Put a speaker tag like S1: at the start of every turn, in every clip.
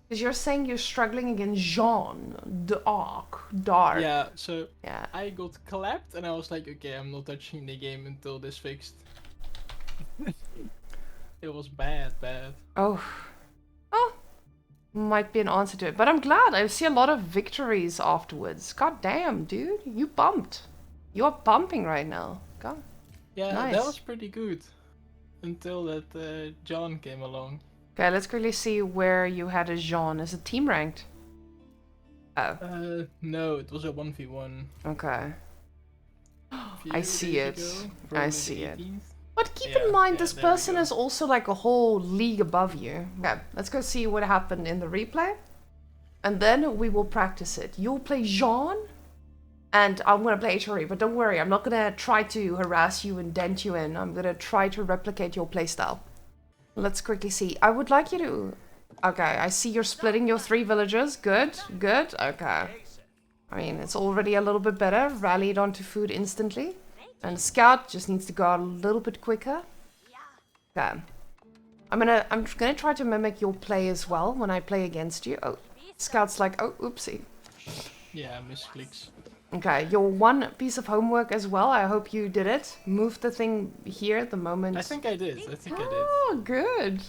S1: Because you're saying you're struggling against Jean Dark.
S2: Yeah, so
S1: Yeah.
S2: I got clapped and I was like, okay, I'm not touching the game until this fixed. It was bad.
S1: Oh. Oh. Might be an answer to it. But I'm glad. I see a lot of victories afterwards. God damn, dude. You bumped. You're bumping right now. God.
S2: Yeah,
S1: Nice.
S2: that was pretty good. Until that John came along.
S1: Okay, let's quickly see where you had a Jean. Is it team ranked? Oh.
S2: No, it was a 1v1.
S1: Okay. I see it. I see it. But keep in mind, this person is also like a whole league above you. Okay, let's go see what happened in the replay. And then we will practice it. You'll play Jean, and I'm going to play HRE. But don't worry, I'm not going to try to harass you and dent you in. I'm going to try to replicate your playstyle. Let's quickly see. I would like you to... Okay, I see you're splitting your 3 villagers. Good, good. Okay. I mean, it's already a little bit better. Rallied onto food instantly. And Scout just needs to go out a little bit quicker. Okay. I'm just gonna try to mimic your play as well when I play against you. Oh, Scout's like, oh, oopsie.
S2: Yeah, misclicks.
S1: Okay, your one piece of homework as well. I hope you did it. Move the thing here at the moment.
S2: I think I did.
S1: Oh, good.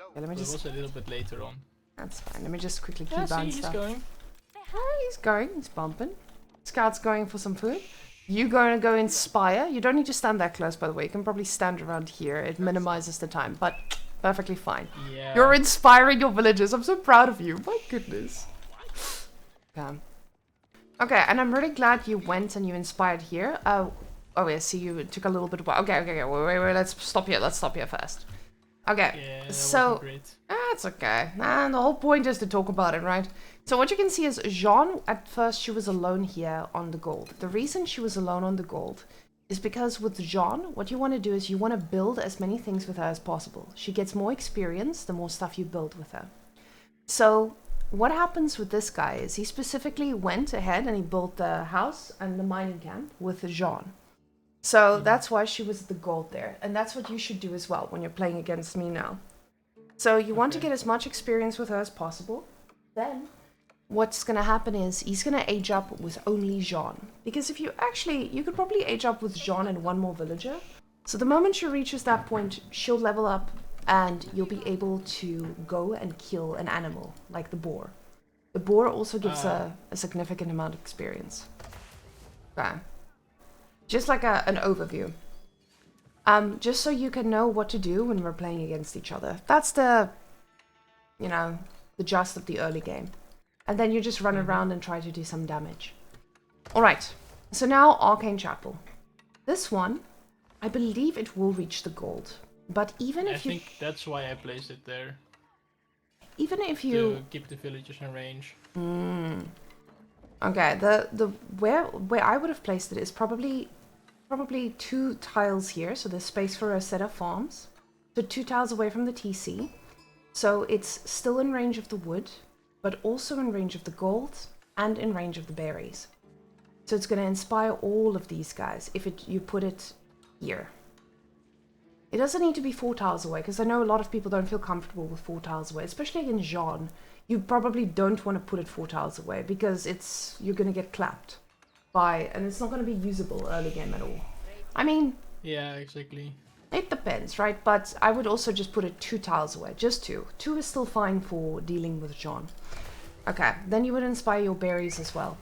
S1: Okay, let me just...
S2: It was a little bit later on.
S1: That's fine. Let me just quickly keep
S2: Yeah,
S1: on
S2: see,
S1: stuff.
S2: he's going.
S1: Oh, he's going. He's bumping. Scout's going for some food. You going to go inspire. You don't need to stand that close, by the way. You can probably stand around here. It minimizes the time, but perfectly fine.
S2: Yeah.
S1: You're inspiring your villagers. I'm so proud of you. My goodness. Okay. Okay, and I'm really glad you went and you inspired here. Oh, yeah, see, you took a little bit of... Okay, wait, let's stop here. Let's stop here first. Okay,
S2: Yeah,
S1: so... That's okay. And the whole point is to talk about it, right? So what you can see is Jean, at first, she was alone here on the gold. The reason she was alone on the gold is because with Jean, what you want to do is you want to build as many things with her as possible. She gets more experience the more stuff you build with her. So what happens with this guy is he specifically went ahead and he built the house and the mining camp with Jean. So that's why she was the gold there. And that's what you should do as well when you're playing against me now. So you want to get as much experience with her as possible. Then what's going to happen is he's going to age up with only Jean. Because if you actually, you could probably age up with Jean and one more villager. So the moment she reaches that point, she'll level up and you'll be able to go and kill an animal, like the boar. The boar also gives a significant amount of experience. Okay. Just like an overview. Just so you can know what to do when we're playing against each other. That's the, you know, the gist of the early game. And then you just run around and try to do some damage. Alright, so now Arcane Chapel. This one, I believe it will reach the gold. But even if you...
S2: I think that's why I placed it there.
S1: Even if you...
S2: To keep the villagers in range.
S1: Okay, where I would have placed it is probably 2 tiles here. So there's space for a set of farms. So 2 tiles away from the TC. So it's still in range of the wood, but also in range of the gold and in range of the berries. So it's going to inspire all of these guys if you put it here. It doesn't need to be 4 tiles away, because I know a lot of people don't feel comfortable with 4 tiles away, especially in Jean. You probably don't want to put it 4 tiles away, because you're going to get clapped by, and it's not going to be usable early game at all. I mean...
S2: Yeah, exactly.
S1: It depends, right? But I would also just put it 2 tiles away, just 2. 2 is still fine for dealing with Jean. Okay, then you would inspire your berries as well.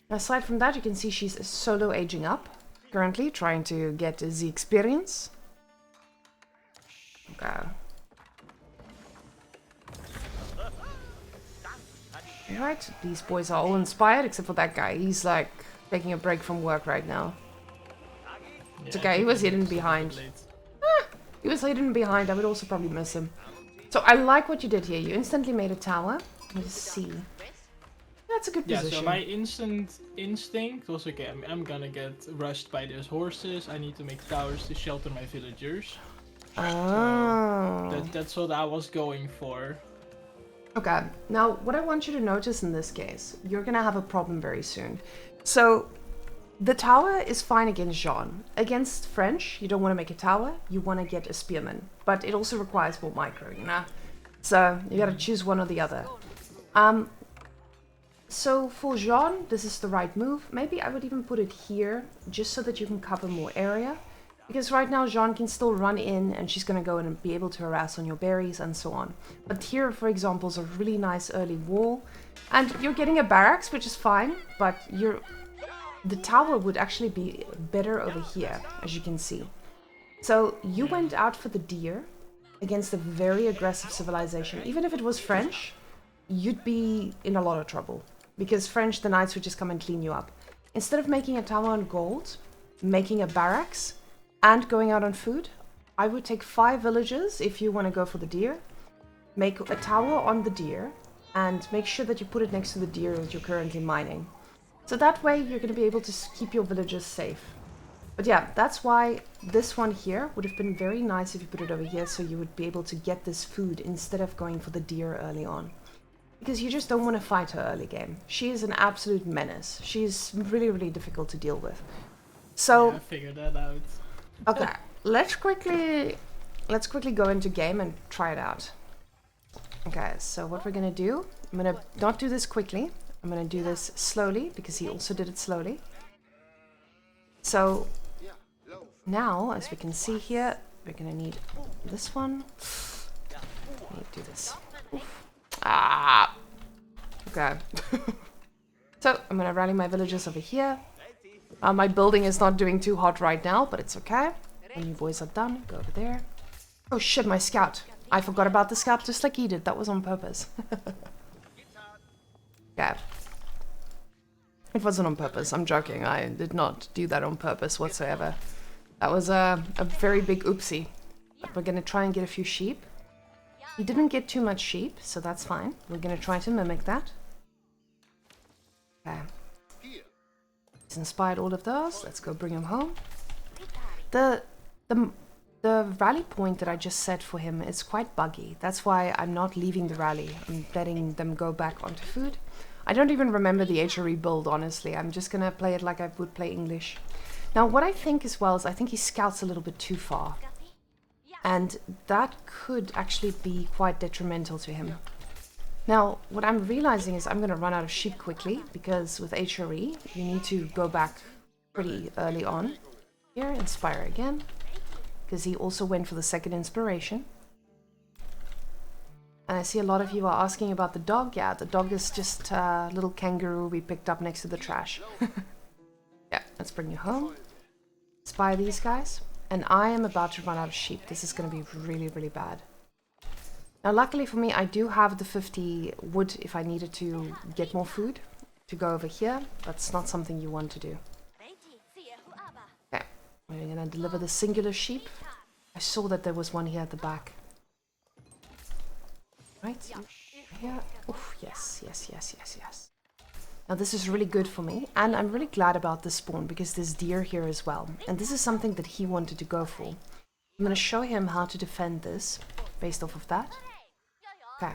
S1: Aside from that, you can see she's solo aging up. Currently trying to get the experience. Okay. Alright, these boys are all inspired except for that guy. He's like taking a break from work right now.
S2: Yeah,
S1: It's okay, he was hidden behind. He was hidden behind, I would also probably miss him. So I like what you did here. You instantly made a tower. Let's see. That's a good position.
S2: Yeah, so my instinct was, okay, I'm gonna get rushed by those horses. I need to make towers to shelter my villagers.
S1: Oh.
S2: So that's what I was going for.
S1: Okay, now what I want you to notice in this case, you're gonna have a problem very soon. So, the tower is fine against Jean. Against French, you don't want to make a tower, you want to get a spearman. But it also requires more micro, you know? So you gotta choose one or the other. So for Jean, this is the right move. Maybe I would even put it here, just so that you can cover more area. Because right now Jean can still run in and she's gonna go in and be able to harass on your berries and so on. But here, for example, is a really nice early wall. And you're getting a barracks, which is fine, but the tower would actually be better over here, as you can see. So you went out for the deer against a very aggressive civilization. Even if it was French, you'd be in a lot of trouble. Because French, the knights would just come and clean you up. Instead of making a tower on gold, making a barracks, and going out on food, I would take 5 villages if you want to go for the deer. Make a tower on the deer, and make sure that you put it next to the deer that you're currently mining. So that way you're going to be able to keep your villages safe. But yeah, that's why this one here would have been very nice if you put it over here, so you would be able to get this food instead of going for the deer early on. Because you just don't want to fight her early game. She is an absolute menace. She's really, really difficult to deal with. So
S2: yeah, I figured that out.
S1: Okay, let's quickly go into game and try it out. Okay, so what we're gonna do, I'm gonna not do this quickly. I'm gonna do this slowly because he also did it slowly. So now, as we can see here, we're gonna need this one. Need to do this. Ah. Okay. So I'm gonna rally my villagers over here. My building is not doing too hot right now, but it's okay. When you boys are done, go over there. Oh shit, my scout. I forgot about the scout just like he did. That was on purpose. Yeah. It wasn't on purpose. I'm joking. I did not do that on purpose whatsoever. That was a very big oopsie. But we're going to try and get a few sheep. He didn't get too much sheep, so that's fine. We're going to try to mimic that. Okay. He's inspired all of those. Let's go bring him home. The rally point that I just set for him is quite buggy. That's why I'm not leaving the rally. I'm letting them go back onto food. I don't even remember the HRE build, honestly. I'm just gonna play it like I would play English. Now, what I think as well is I think he scouts a little bit too far. And that could actually be quite detrimental to him. Now, what I'm realizing is I'm gonna run out of sheep quickly, because with HRE, you need to go back pretty early on. Here, inspire again. Because he also went for the second inspiration. And I see a lot of you are asking about the dog. Yeah, the dog is just a little kangaroo we picked up next to the trash. Yeah, let's bring you home. Spy these guys. And I am about to run out of sheep. This is going to be really, really bad. Now, luckily for me, I do have the 50 wood if I needed to get more food to go over here. That's not something you want to do. Okay, we're going to deliver the singular sheep. I saw that there was one here at the back. Right? Here. Oof, yes, yes, yes, yes, yes. Now this is really good for me, and I'm really glad about this spawn because there's deer here as well. And this is something that he wanted to go for. I'm going to show him how to defend this based off of that. Okay.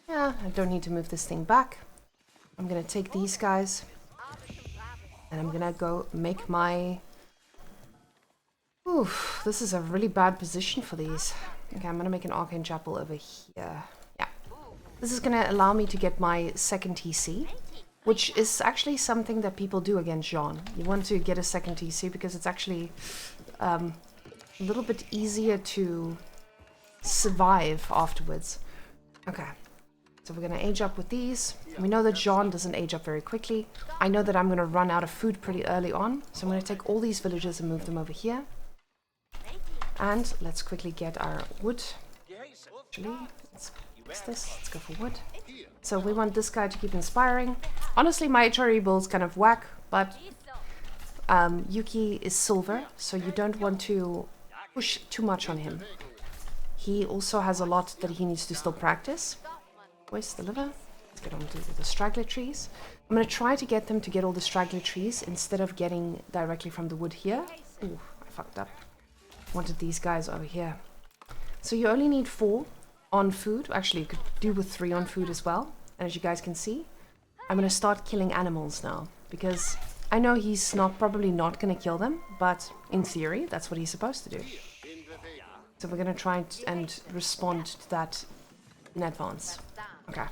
S1: Yeah, I don't need to move this thing back. I'm going to take these guys, and I'm going to go make my... Oof, this is a really bad position for these. Okay, I'm going to make an arcane chapel over here. Yeah. This is going to allow me to get my second TC, which is actually something that people do against Jean. You want to get a second TC because it's actually a little bit easier to survive afterwards. Okay. So we're going to age up with these. We know that Jean doesn't age up very quickly. I know that I'm going to run out of food pretty early on. So I'm going to take all these villages and move them over here. And let's quickly get our wood. Actually, let's fix this. Let's go for wood. So we want this guy to keep inspiring. Honestly, my HRE build's kind of whack, but Yuki is silver, so you don't want to push too much on him. He also has a lot that he needs to still practice. Voice deliver. Let's get on to the straggler trees. I'm going to try to get them to get all the straggler trees instead of getting directly from the wood here. Ooh, I fucked up. Wanted these guys over here. So you only need 4 on food. Actually, you could do with 3 on food as well. And as you guys can see, I'm going to start killing animals now. Because I know he's probably not going to kill them. But in theory, that's what he's supposed to do. So we're going to try and respond to that in advance. Okay.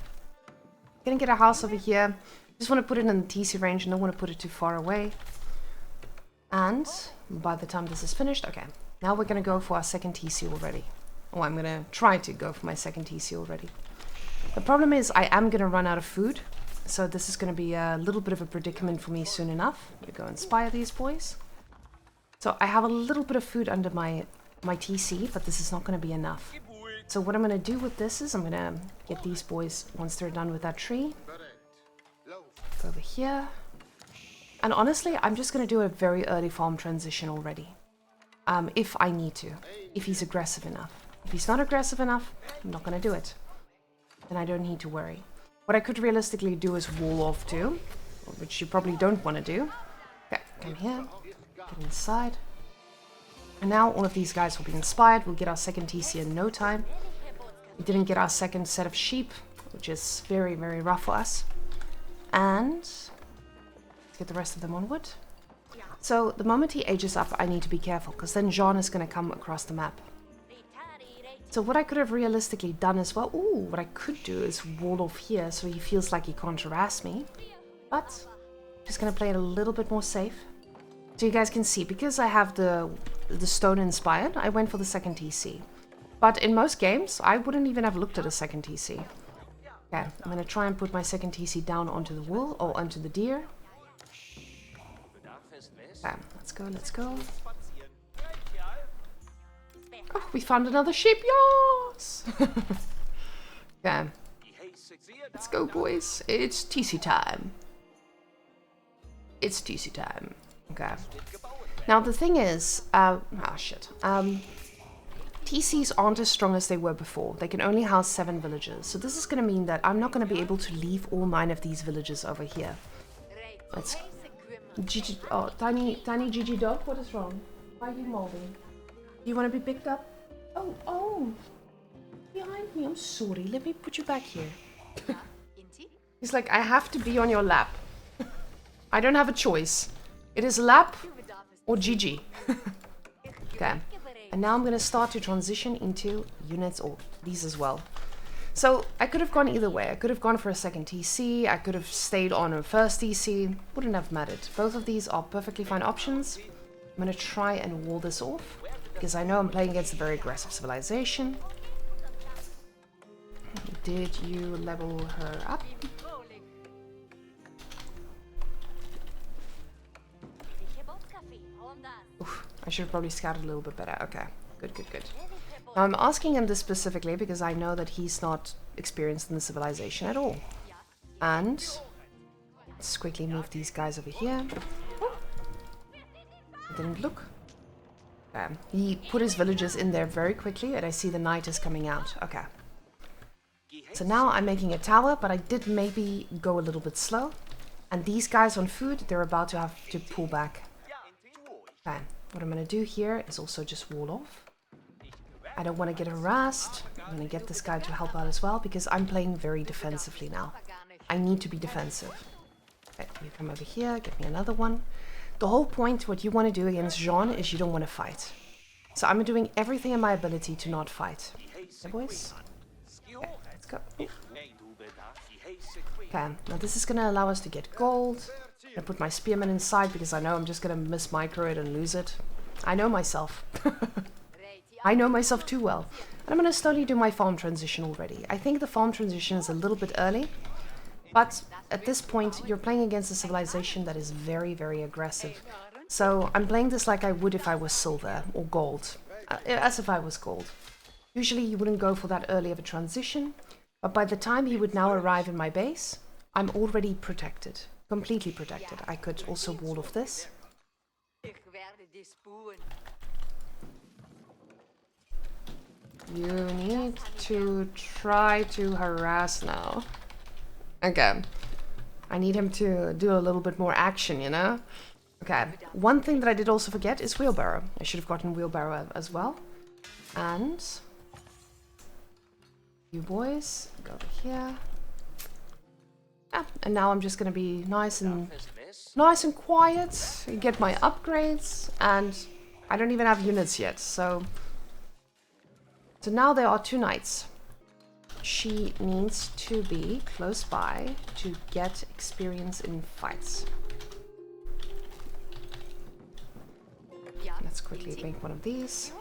S1: Gonna get a house over here. Just want to put it in the TC range and don't want to put it too far away. And by the time this is finished, okay. Now we're gonna go for our second TC already. Oh, I'm gonna try to go for my second TC already. The problem is I am gonna run out of food. So this is gonna be a little bit of a predicament for me soon enough. I'm gonna go inspire these boys. So I have a little bit of food under my TC, but this is not gonna be enough. So what I'm gonna do with this is I'm gonna get these boys, once they're done with that tree, go over here. And honestly, I'm just gonna do a very early farm transition already. If I need to, if he's aggressive enough. If he's not aggressive enough, I'm not gonna do it. Then I don't need to worry. What I could realistically do is wall off too, which you probably don't want to do. Okay, come here, get inside. And now all of these guys will be inspired. We'll get our second TC in no time. We didn't get our second set of sheep, which is very, very rough for us. And let's get the rest of them on wood. So the moment he ages up, I need to be careful, because then Jean is going to come across the map. So what I could have realistically done as well, what I could do is wall off here so he feels like he can't harass me. But I'm just going to play it a little bit more safe. So you guys can see, because I have the stone inspired, I went for the second TC. But in most games, I wouldn't even have looked at a second TC. Okay, I'm going to try and put my second TC down onto the wool, or onto the deer. Okay, let's go, let's go. Oh, we found another sheep, yes! Okay. Let's go, boys. It's TC time. It's TC time. Okay. Now, the thing is, TCs aren't as strong as they were before. They can only house 7 villagers. So this is going to mean that I'm not going to be able to leave all 9 of these villages over here. Let's... Gigi, oh, tiny Gigi dog, what is wrong? Why are you molding? Do you want to be picked up? Oh, behind me, I'm sorry. Let me put you back here. He's like, I have to be on your lap. I don't have a choice. It is lap or Gigi. Okay, and now I'm going to start to transition into units, or these as well. So I could have gone either way. I could have gone for a second TC. I could have stayed on a first TC. Wouldn't have mattered. Both of these are perfectly fine options. I'm going to try and wall this off, because I know I'm playing against a very aggressive civilization. Did you level her up? Oof, I should have probably scouted a little bit better. Okay, good. Now I'm asking him this specifically because I know that he's not experienced in the civilization at all. And let's quickly move these guys over here. Didn't look. He put his villagers in there very quickly, and I see the night is coming out. Okay. So now I'm making a tower, but I did maybe go a little bit slow. And these guys on food, they're about to have to pull back. Okay. What I'm going to do here is also just wall off. I don't want to get harassed. I'm going to get this guy to help out as well, because I'm playing very defensively now. I need to be defensive. Okay, you come over here, get me another one. The whole point, what you want to do against Jean, is you don't want to fight. So I'm doing everything in my ability to not fight. Okay, boys? Okay, let's go. Okay, now this is going to allow us to get gold. I put my spearman inside because I know I'm just going to miss micro it and lose it. I know myself. I know myself too well. And I'm going to slowly do my farm transition already. I think the farm transition is a little bit early. But at this point, you're playing against a civilization that is very, very aggressive. So I'm playing this like I would if I was silver or gold. As if I was gold. Usually you wouldn't go for that early of a transition. But by the time he would now arrive in my base, I'm already protected. Completely protected. I could also wall off this. You need to try to harass now. Okay. I need him to do a little bit more action, you know? Okay. One thing that I did also forget is wheelbarrow. I should have gotten wheelbarrow as well. And you boys, go over here. Yeah, and now I'm just gonna be nice and quiet, get my upgrades, and I don't even have units yet, so now there are 2 knights. she needs to be close by to get experience in fights. Let's quickly make one of these.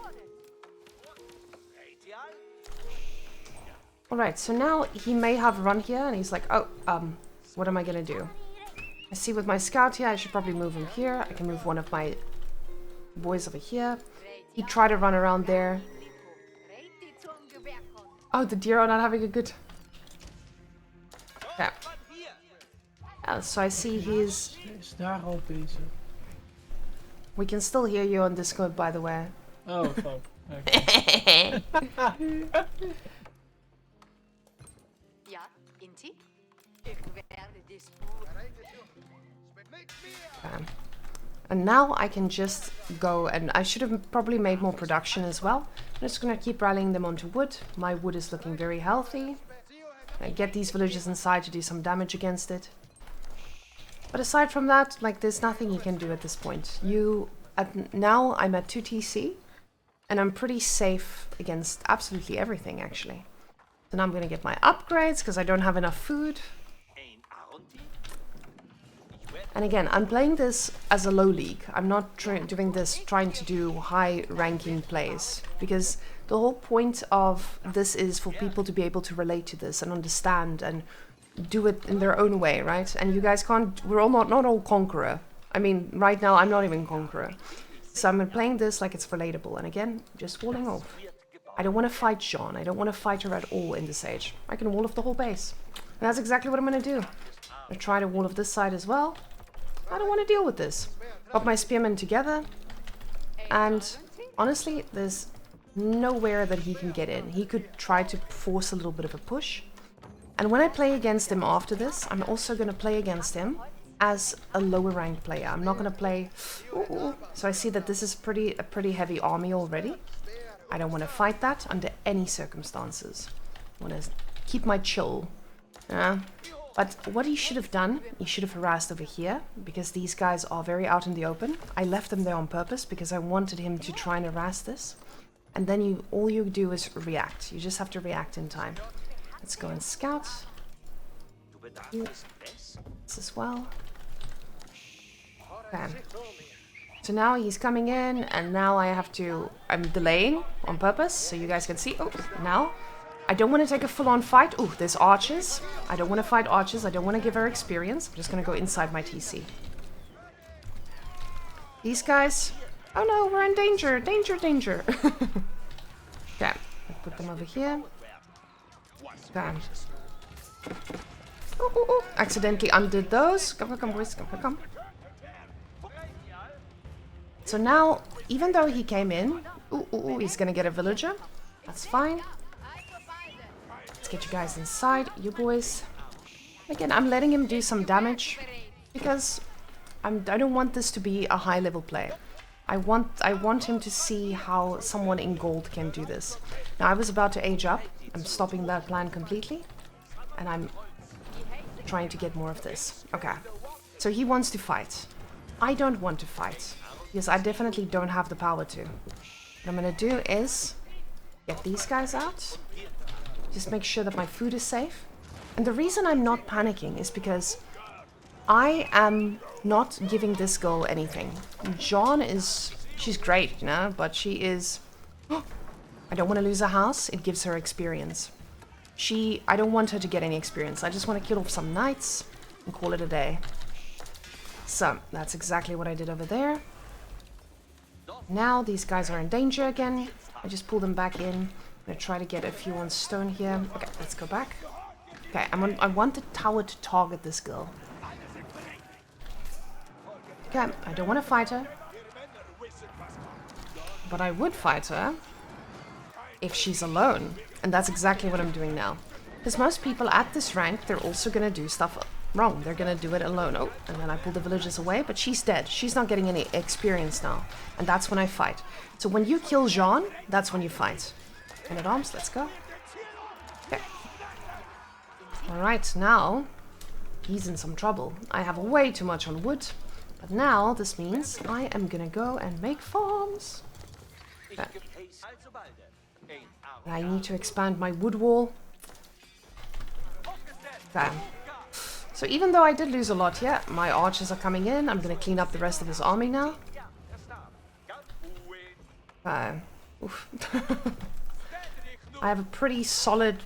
S1: Alright, so now he may have run here and he's like, oh, what am I gonna do? I see with my scout here, I should probably move him here. I can move one of my boys over here. He tried to run around there. Oh, the deer are not having a good... Yeah. So I see he's... We can still hear you on Discord, by the way.
S2: Oh, fuck. Okay.
S1: And now I can just go, and I should have probably made more production as well. I'm just gonna keep rallying them onto wood. My wood is looking very healthy. I get these villagers inside to do some damage against it. But aside from that, like, there's nothing you can do at this point. Now I'm at 2 TC, and I'm pretty safe against absolutely everything, actually. So now I'm gonna get my upgrades, because I don't have enough food. And again, I'm playing this as a low league. I'm not doing this trying to do high ranking plays, because the whole point of this is for people to be able to relate to this and understand and do it in their own way, right? And you guys can't, we're all not all conqueror. I mean, right now I'm not even conqueror. So I'm playing this like it's relatable. And again, just walling off. I don't want to fight Jean. I don't want to fight her at all in this age. I can wall off the whole base. And that's exactly what I'm going to do. I'll try to wall off this side as well. I don't want to deal with this. Got my spearmen together. And honestly, there's nowhere that he can get in. He could try to force a little bit of a push. And when I play against him after this, I'm also going to play against him as a lower ranked player. I'm not going to play... Ooh. So I see that this is a pretty heavy army already. I don't want to fight that under any circumstances. I want to keep my chill. But what he should have done, he should have harassed over here, because these guys are very out in the open. I left them there on purpose because I wanted him to try and harass this. And then all you do is react. You just have to react in time. Let's go and scout. This as well. Okay. So now he's coming in, and now I'm delaying on purpose so you guys can see. Oh, now. I don't want to take a full-on fight. Oh, there's archers. I don't want to fight archers. I don't want to give her experience. I'm just going to go inside my TC. These guys... Oh no, we're in danger. Danger, danger. Okay, I'll put them over here. Okay. Oh. Accidentally undid those. Come, boys. Come. So now, even though he came in... he's going to get a villager. That's fine. Get you guys inside, you boys. Again, I'm letting him do some damage because I don't want this to be a high level play. I want him to see how someone in gold can do this. Now I was about to age up. I'm stopping that plan completely, and I'm trying to get more of this. Okay, so he wants to fight. I don't want to fight because I definitely don't have the power to. What I'm gonna do is get these guys out. Just make sure that my food is safe. And the reason I'm not panicking is because I am not giving this girl anything. Jean she's great, you know, but she is... I don't want to lose a house. It gives her experience. I don't want her to get any experience. I just want to kill off some knights and call it a day. So, that's exactly what I did over there. Now these guys are in danger again. I just pull them back in. I'm gonna try to get a few on stone here. Okay, let's go back. Okay, I want the tower to target this girl. Okay, I don't want to fight her. But I would fight her if she's alone. And that's exactly what I'm doing now. Because most people at this rank, they're also gonna do stuff wrong. They're gonna do it alone. Oh, and then I pull the villagers away, but she's dead. She's not getting any experience now. And that's when I fight. So when you kill Jean, that's when you fight. Men at arms, let's go. Okay. Alright, now he's in some trouble. I have way too much on wood. But now this means I am gonna go and make farms. Okay. I need to expand my wood wall. Okay. So even though I did lose a lot here, my archers are coming in. I'm gonna clean up the rest of his army now. Okay. Oof. I have a pretty solid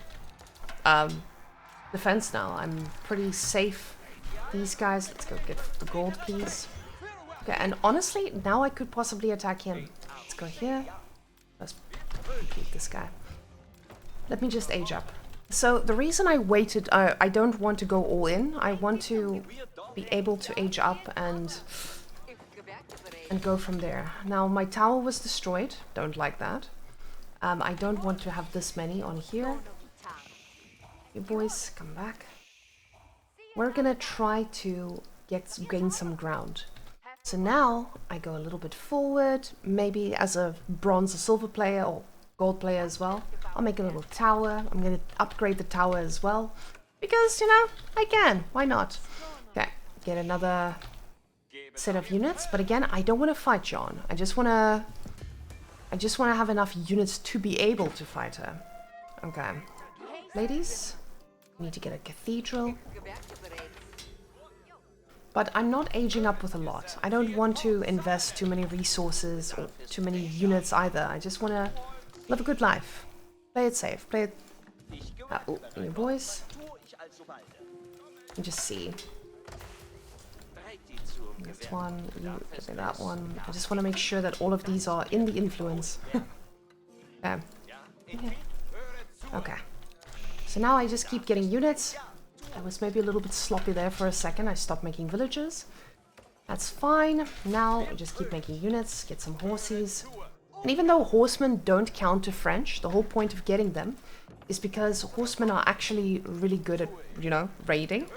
S1: defense now. I'm pretty safe. These guys, let's go get the gold, please. Okay, and honestly, now I could possibly attack him. Let's go here. Let's complete this guy. Let me just age up. So the reason I waited, I don't want to go all in. I want to be able to age up and go from there. Now my tower was destroyed. Don't like that. I don't want to have this many on here. You boys, come back. We're gonna try to gain some ground. So now I go a little bit forward, maybe as a bronze or silver player or gold player as well. I'll make a little tower. I'm gonna upgrade the tower as well because, you know, I can. Why not? Okay, get another set of units. But again, I don't want to fight John. I just want to have enough units to be able to fight her. Okay, ladies, we need to get a cathedral. But I'm not aging up with a lot. I don't want to invest too many resources or too many units either. I just want to live a good life. Play it safe. Play it... oh, you boys. And just see. This one, you, that one. I just want to make sure that all of these are in the influence. Okay. Okay. So now I just keep getting units. I was maybe a little bit sloppy there for a second. I stopped making villagers. That's fine. Now I just keep making units, get some horses. And even though horsemen don't count to French, the whole point of getting them is because horsemen are actually really good at, you know, raiding.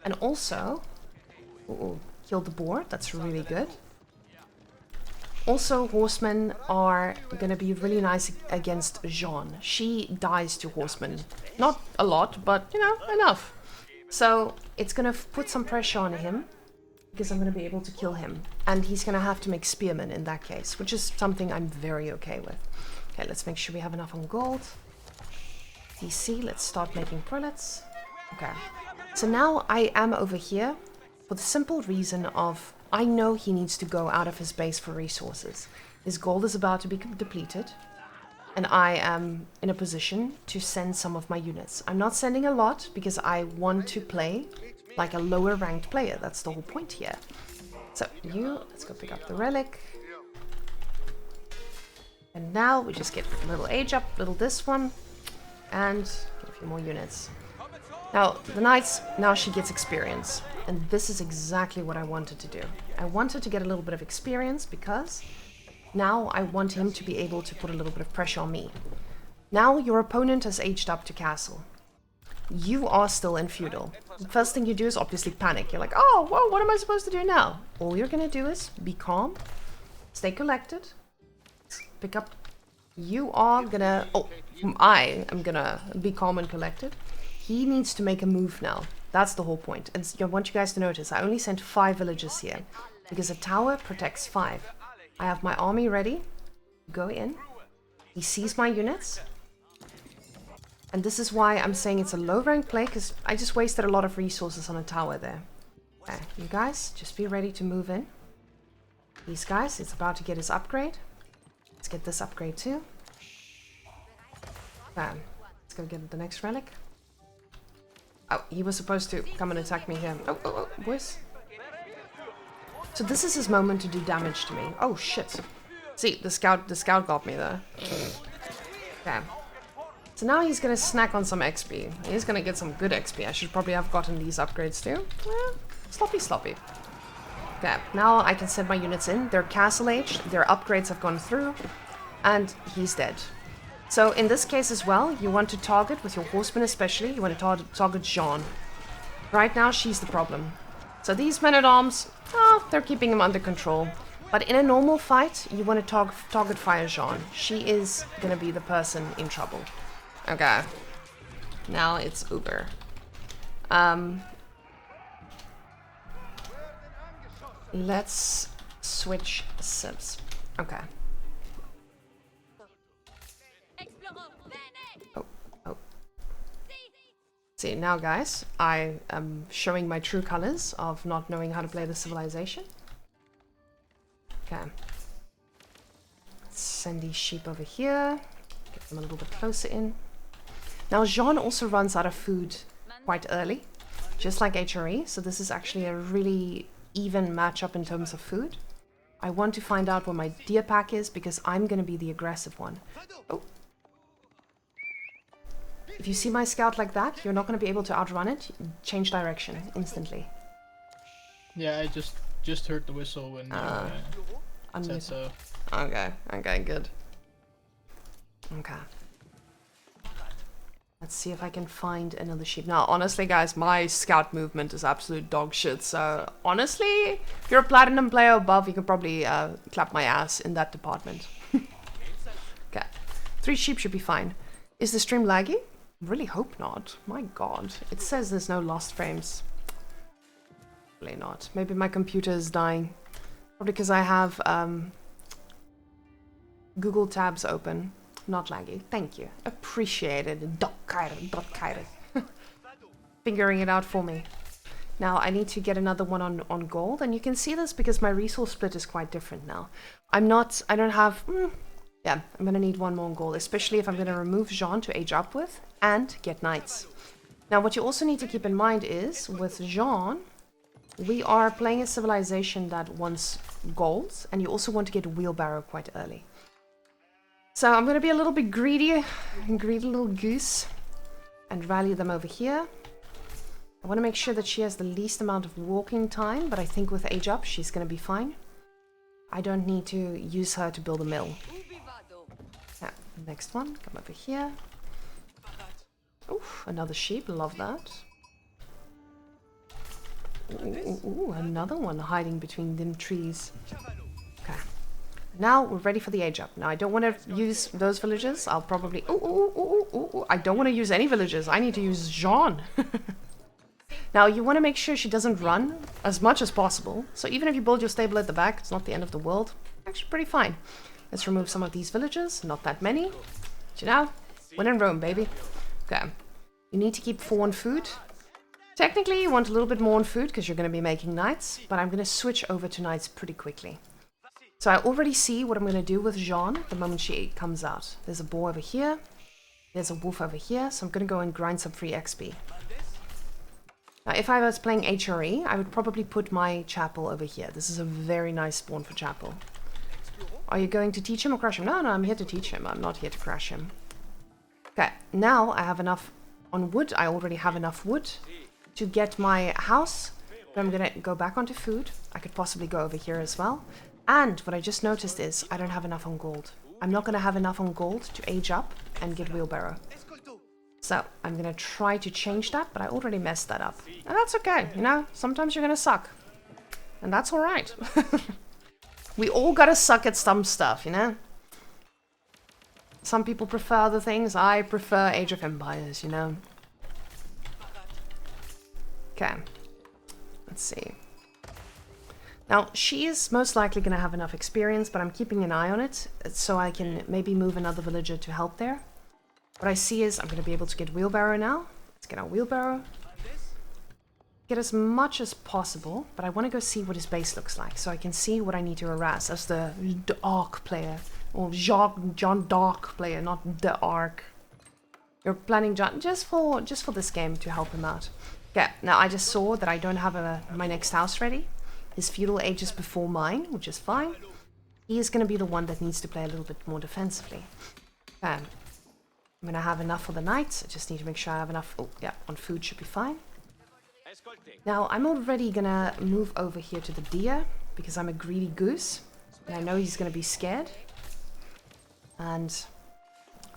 S1: And also, killed the boar. That's really good. Also, horsemen are going to be really nice against Jeanne. She dies to horsemen. Not a lot, but, you know, enough. So, it's going to put some pressure on him, because I'm going to be able to kill him. And he's going to have to make spearmen in that case, which is something I'm very okay with. Okay, let's make sure we have enough on gold. DC, let's start making prelates. Okay. So now I am over here for the simple reason of I know he needs to go out of his base for resources. His gold is about to be depleted, and I am in a position to send some of my units. I'm not sending a lot because I want to play like a lower ranked player. That's the whole point here. So let's go pick up the relic. And now we just get a little age up, little this one, and get a few more units. Now, the knights, now she gets experience. And this is exactly what I wanted to do. I wanted to get a little bit of experience because now I want him to be able to put a little bit of pressure on me. Now your opponent has aged up to castle. You are still in feudal. The first thing you do is obviously panic. You're like, oh, well, what am I supposed to do now? All you're going to do is be calm, stay collected, pick up. You are going to... oh, I am going to be calm and collected. He needs to make a move now. That's the whole point. And I want you guys to notice, I only sent 5 villagers here, because a tower protects 5. I have my army ready. Go in. He sees my units. And this is why I'm saying it's a low rank play, because I just wasted a lot of resources on a tower there. Okay, you guys, just be ready to move in. These guys, it's about to get his upgrade. Let's get this upgrade too. Bam. Let's go get the next relic. Oh, he was supposed to come and attack me here. Oh, boys. So this is his moment to do damage to me. Oh, shit. See, the scout got me there. Okay. So now he's gonna snack on some XP. He's gonna get some good XP. I should probably have gotten these upgrades too. Well, sloppy. Okay, now I can send my units in. They're castle aged, their upgrades have gone through, and he's dead. So in this case as well, you want to target, with your horsemen especially, you want to target Jeanne. Right now, she's the problem. So these men-at-arms, they're keeping him under control. But in a normal fight, you want to target fire Jeanne. She is going to be the person in trouble. Okay. Now it's Uber. Let's switch sims. Okay. Oh. See, now guys, I am showing my true colors of not knowing how to play the civilization. Okay. Let's send these sheep over here. Get them a little bit closer in. Now, Jean also runs out of food quite early, just like HRE, so this is actually a really even matchup in terms of food. I want to find out where my deer pack is, because I'm going to be the aggressive one. Oh. If you see my scout like that, you're not going to be able to outrun it. Change direction instantly.
S2: Yeah, I just heard the whistle when you said so.
S1: Okay, okay, good. Okay. Let's see if I can find another sheep. Now, honestly, guys, my scout movement is absolute dog shit. So, honestly, if you're a platinum player above, you can probably clap my ass in that department. Okay. 3 sheep should be fine. Is the stream laggy? Really hope not. My god. It says there's no lost frames. Probably not. Maybe my computer is dying. Probably because I have Google tabs open. Not laggy. Thank you. Appreciated. Dot figuring it out for me. Now I need to get another one on gold, and you can see this because my resource split is quite different now. I don't have... yeah, I'm gonna need one more on gold, especially if I'm gonna remove Jean to age up with and get knights. Now what you also need to keep in mind is, with Jean, we are playing a civilization that wants gold, and you also want to get a wheelbarrow quite early. So I'm going to be a little bit greedy little goose, and rally them over here. I want to make sure that she has the least amount of walking time, but I think with age up she's going to be fine. I don't need to use her to build a mill. Yeah, next one, come over here. Oof, another sheep, love that. Ooh, another one hiding between them trees. Okay. Now we're ready for the age up. Now I don't want to use those villagers. I'll probably... I don't want to use any villagers. I need to use Jean. Now you want to make sure she doesn't run as much as possible. So even if you build your stable at the back, it's not the end of the world. Actually pretty fine. Let's remove some of these villagers. Not that many. But you know, win in Rome, baby. Okay. You need to keep 4 on food. Technically you want a little bit more on food because you're going to be making knights. But I'm going to switch over to knights pretty quickly. So I already see what I'm going to do with Jean the moment she comes out. There's a boar over here. There's a wolf over here. So I'm going to go and grind some free XP. Now if I was playing HRE, I would probably put my chapel over here. This is a very nice spawn for chapel. Are you going to teach him or crush him? No, I'm here to teach him. I'm not here to crush him. Okay, now I have enough on wood. I already have enough wood to get my house. But I'm going to go back onto food. I could possibly go over here as well. And what I just noticed is I don't have enough on gold. I'm not going to have enough on gold to age up and get wheelbarrow. So I'm going to try to change that, but I already messed that up. And that's okay, you know? Sometimes you're going to suck. And that's alright. We all gotta suck at some stuff, you know? Some people prefer other things. I prefer Age of Empires, you know? Okay. Let's see. Now, she is most likely going to have enough experience, but I'm keeping an eye on it, so I can maybe move another villager to help there. What I see is I'm going to be able to get wheelbarrow now. Let's get our wheelbarrow. Get as much as possible, but I want to go see what his base looks like, so I can see what I need to harass as the Dark player. Or John Dark player, not the Ark. You're planning John just for this game to help him out. Okay, now I just saw that I don't have my next house ready. His feudal age is before mine, which is fine. He is going to be the one that needs to play a little bit more defensively. Okay. I'm going to have enough for the knights. I just need to make sure I have enough. Oh, yeah, on food should be fine. Now, I'm already going to move over here to the deer because I'm a greedy goose. And I know he's going to be scared. And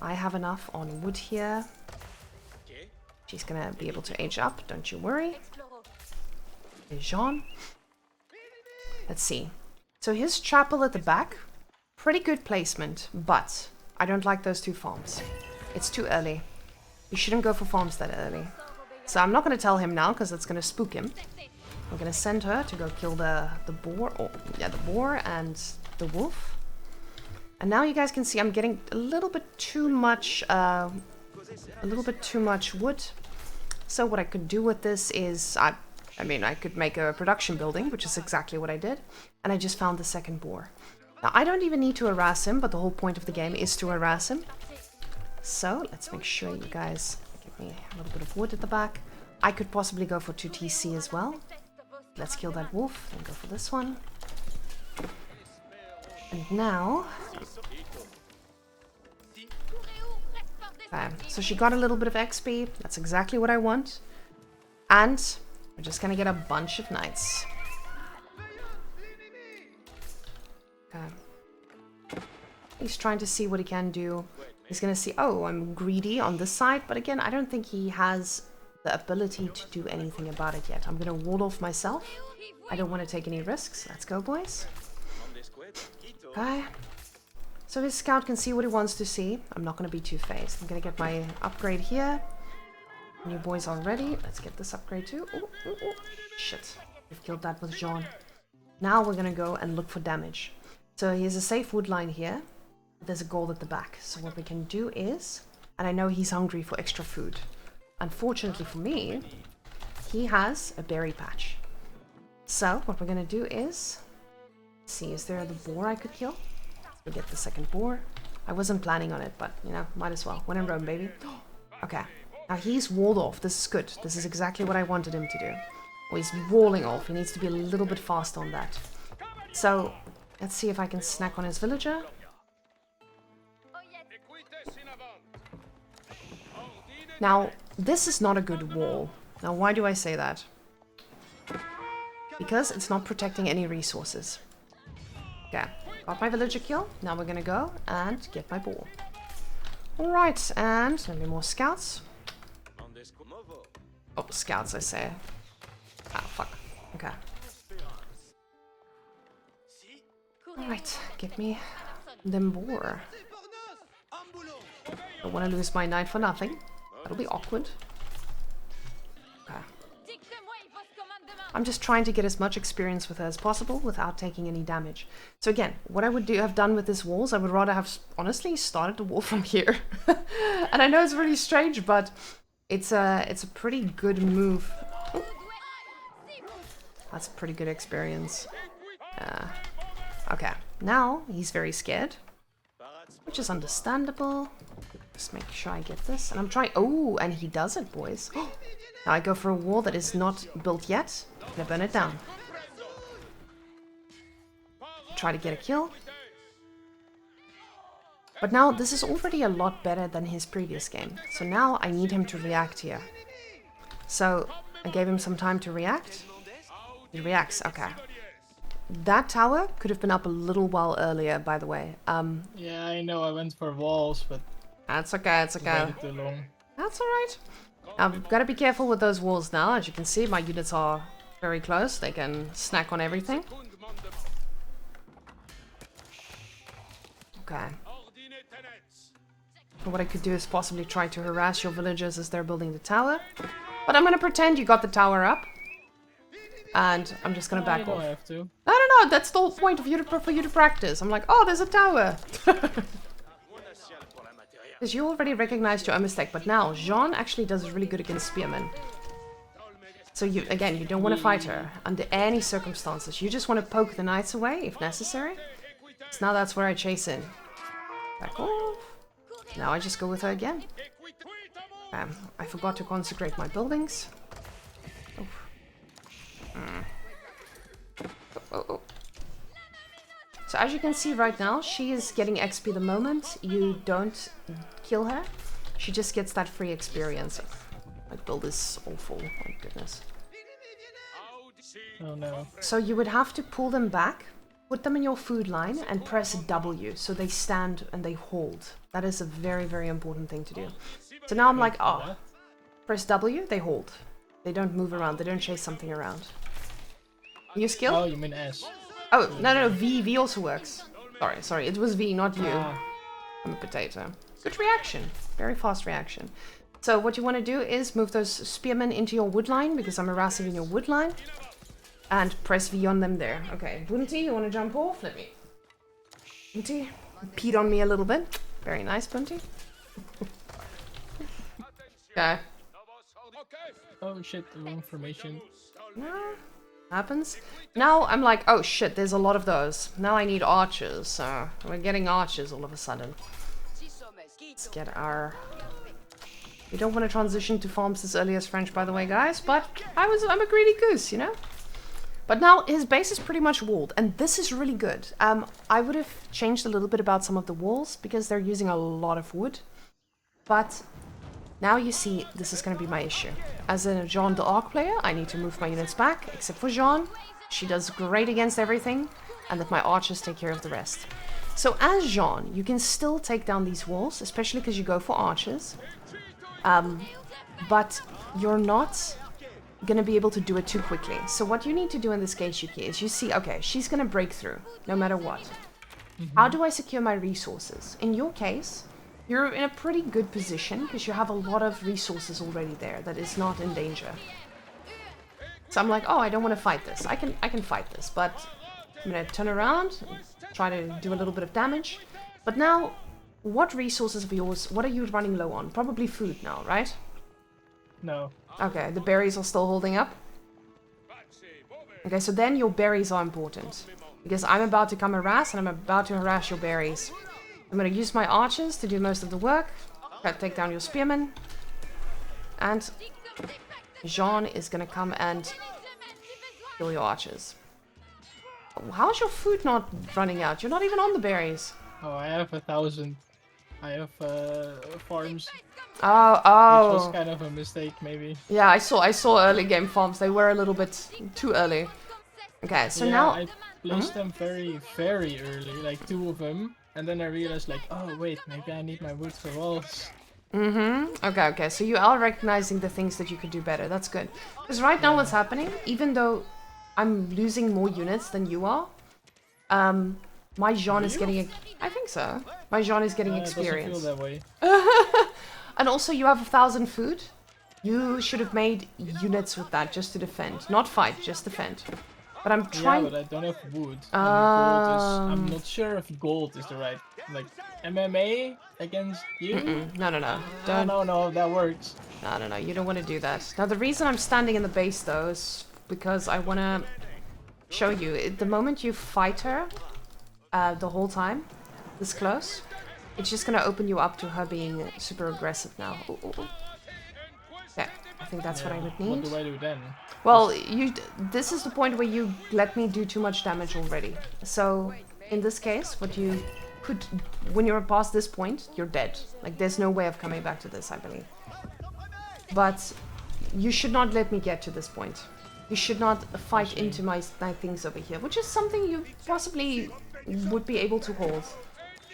S1: I have enough on wood here. She's going to be able to age up, don't you worry. Jean. Let's see. So his chapel at the back, pretty good placement, but I don't like those 2 farms. It's too early. You shouldn't go for farms that early. So I'm not going to tell him now because it's going to spook him. We're going to send her to go kill the boar, the boar and the wolf. And now you guys can see I'm getting a little bit too much wood. So what I could do with this is, I mean, I could make a production building, which is exactly what I did. And I just found the second boar. Now, I don't even need to harass him, but the whole point of the game is to harass him. So, let's make sure you guys give me a little bit of wood at the back. I could possibly go for 2 TC as well. Let's kill that wolf, and go for this one. And now... Okay, so she got a little bit of XP. That's exactly what I want. And we're just gonna get a bunch of knights. Okay. He's trying to see what he can do. He's gonna see, oh, I'm greedy on this side, but again, I don't think he has the ability to do anything about it yet. I'm gonna wall off myself. I don't want to take any risks. Let's go, boys. Okay. So his scout can see what he wants to see. I'm not gonna be too phased. I'm gonna get my upgrade here. You boys are ready. Let's get this upgrade too. Ooh, ooh, ooh. Shit. We've killed that with Jean. Now we're gonna go and look for damage. So he has a safe wood line here. There's a gold at the back. So what we can do is... And I know he's hungry for extra food. Unfortunately for me, he has a berry patch. So what we're gonna do is... See, is there the boar I could kill? We'll get the second boar. I wasn't planning on it, but, you know, might as well. When in Rome, baby. Okay. Now he's walled off. This is good. This is exactly what I wanted him to do. Well, he's walling off. He needs to be a little bit fast on that. So, let's see if I can snack on his villager. Now, this is not a good wall. Now, why do I say that? Because it's not protecting any resources. Okay, got my villager kill. Now we're gonna go and get my boar. Alright, and maybe more scouts. Oh, scouts, I say. Ah, fuck. Okay. Alright, get me them boar. Don't want to lose my knight for nothing. That'll be awkward. Okay. I'm just trying to get as much experience with her as possible without taking any damage. So again, what I would have done with this walls, I would rather have honestly started the wall from here. And I know it's really strange, but it's a pretty good move. Oh. That's a pretty good experience. Okay, now he's very scared, which is understandable. Just make sure I get this, and I'm trying. Oh, and he does it, boys. Now I go for a wall that is not built yet. I'm gonna burn it down. Try to get a kill. But now this is already a lot better than his previous game. So now I need him to react here. So I gave him some time to react. He reacts, okay. That tower could have been up a little while earlier, by the way.
S2: Yeah, I know, I went for walls, but...
S1: That's okay, it's okay.
S2: Waited too long.
S1: That's alright. I've got to be careful with those walls now. As you can see, my units are very close. They can snack on everything. Okay. What I could do is possibly try to harass your villagers as they're building the tower. But I'm going to pretend you got the tower up. And I'm just going to back off.
S2: I have to.
S1: No, that's the whole point of for you to practice. I'm like, oh, there's a tower. Because you already recognized your own mistake. But now, Jean actually does really good against spearmen. So you don't want to fight her under any circumstances. You just want to poke the knights away if necessary. So now that's where I chase in. Back off. Now I just go with her again. I forgot to consecrate my buildings. Oh. So as you can see right now, she is getting XP the moment you don't kill her. She just gets that free experience. My build is awful, my goodness.
S2: Oh no.
S1: So you would have to pull them back, put them in your food line, and press W so they stand and they hold. That is a very, very important thing to do. So now I'm like, oh, press W, they hold. They don't move around, they don't chase something around. New skill?
S2: Oh, you mean S.
S1: Oh, no, V also works. Sorry, it was V, not you. I'm a potato. Good reaction. Very fast reaction. So what you want to do is move those spearmen into your wood line, because I'm harassing in your wood line. And press V on them there. Okay, Bunty, you want to jump off? Let me... Bunty, peed on me a little bit. Very nice, Bunty. Okay.
S2: Oh shit, the wrong formation.
S1: No, happens. Now I'm like, oh shit, there's a lot of those. Now I need archers, so we're getting archers all of a sudden. Let's get our... We don't want to transition to farms as early as French, by the way, guys, but I'm a greedy goose, you know? But now his base is pretty much walled, and this is really good. I would have changed a little bit about some of the walls, because they're using a lot of wood. But now you see, this is going to be my issue. As a Jean d'Arc player, I need to move my units back, except for Jean. She does great against everything, and let my archers take care of the rest. So as Jean, you can still take down these walls, especially because you go for archers. But you're not gonna be able to do it too quickly. So what you need to do in this case, Yuki, is you see, okay, she's gonna break through, no matter what. How do I secure my resources? In your case, you're in a pretty good position, because you have a lot of resources already there that is not in danger. So I'm like, oh, I don't want to fight this. I can fight this, but I'm gonna turn around, try to do a little bit of damage. But now, what resources of yours, what are you running low on? Probably food now, right?
S2: No.
S1: Okay, the berries are still holding up. Okay, so then your berries are important. Because I'm about to come harass, and I'm about to harass your berries. I'm gonna use my archers to do most of the work. Take down your spearmen. And Jean is gonna come and kill your archers. How's your food not running out? You're not even on the berries.
S2: Oh, I have 1,000. I have farms.
S1: Oh.
S2: Which was kind of a mistake, maybe.
S1: Yeah, I saw early game farms. They were a little bit too early. Okay, so
S2: yeah,
S1: now...
S2: I placed them very, very early, like 2 of them. And then I realized, like, oh wait, maybe I need my wood for walls.
S1: Okay, so you are recognizing the things that you could do better. That's good. Because right now what's happening, even though I'm losing more units than you are, my Jean is getting... I think so. My Jean is getting experience.
S2: It doesn't feel that way.
S1: And also you have 1,000 food. You should have made units with that just to defend. Not fight, just defend. But I'm trying...
S2: Yeah, but I don't have wood. And gold is... I'm not sure if gold is the right... Like, MMA against you?
S1: No. Don't...
S2: No, that works.
S1: No. You don't want to do that. Now, the reason I'm standing in the base, though, is because I want to show you. The moment you fight her, the whole time, this close, it's just going to open you up to her being super aggressive now. Ooh. Okay, I think that's what I would need.
S2: What do I do then?
S1: Well, this is the point where you let me do too much damage already. So, in this case, what you could... When you're past this point, you're dead. Like, there's no way of coming back to this, I believe. But you should not let me get to this point. You should not fight into my things over here, which is something you possibly would be able to hold.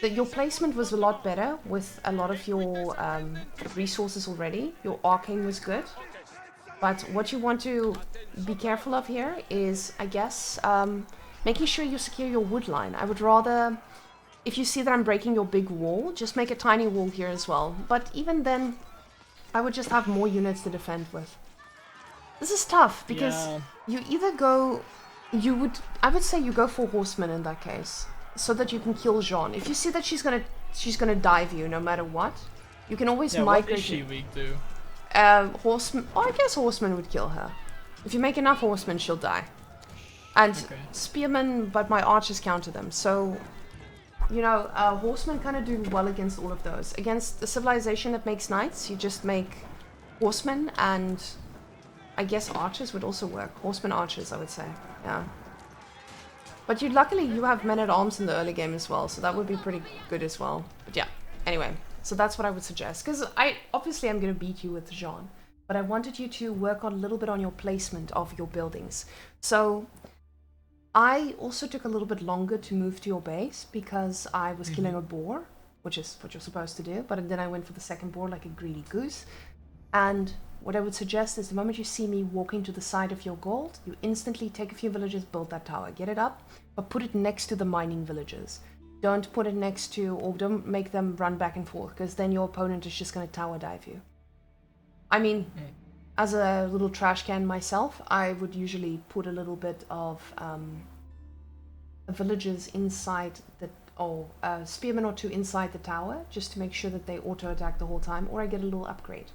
S1: That your placement was a lot better with a lot of your resources already. Your arcane was good. But what you want to be careful of here is, I guess, making sure you secure your wood line. I would rather, if you see that I'm breaking your big wall, just make a tiny wall here as well. But even then, I would just have more units to defend with. This is tough, because you either go... I would say you go for horsemen in that case, so that you can kill Jean. If you see that she's gonna dive you no matter what, you can always migrate.
S2: What is she weak to?
S1: Horseman. Oh, I guess horseman would kill her. If you make enough horsemen, she'll die. And spearmen, but my archers counter them. So, you know, horsemen kind of do well against all of those. Against the civilization that makes knights, you just make horsemen, and I guess archers would also work. Horsemen archers, I would say. Yeah. But luckily you have men-at-arms in the early game as well, so that would be pretty good as well. But yeah, anyway. So that's what I would suggest, because obviously I'm going to beat you with Jean, but I wanted you to work on a little bit on your placement of your buildings. So I also took a little bit longer to move to your base because I was killing a boar, which is what you're supposed to do, but then I went for the second boar like a greedy goose. And what I would suggest is the moment you see me walking to the side of your gold, you instantly take a few villages, build that tower, get it up, but put it next to the mining villages. Don't put it next to, or don't make them run back and forth, because then your opponent is just going to tower dive you. I mean, as a little trash can myself, I would usually put a little bit of villages inside the, spearmen or two inside the tower, just to make sure that they auto-attack the whole time, or I get a little upgrade.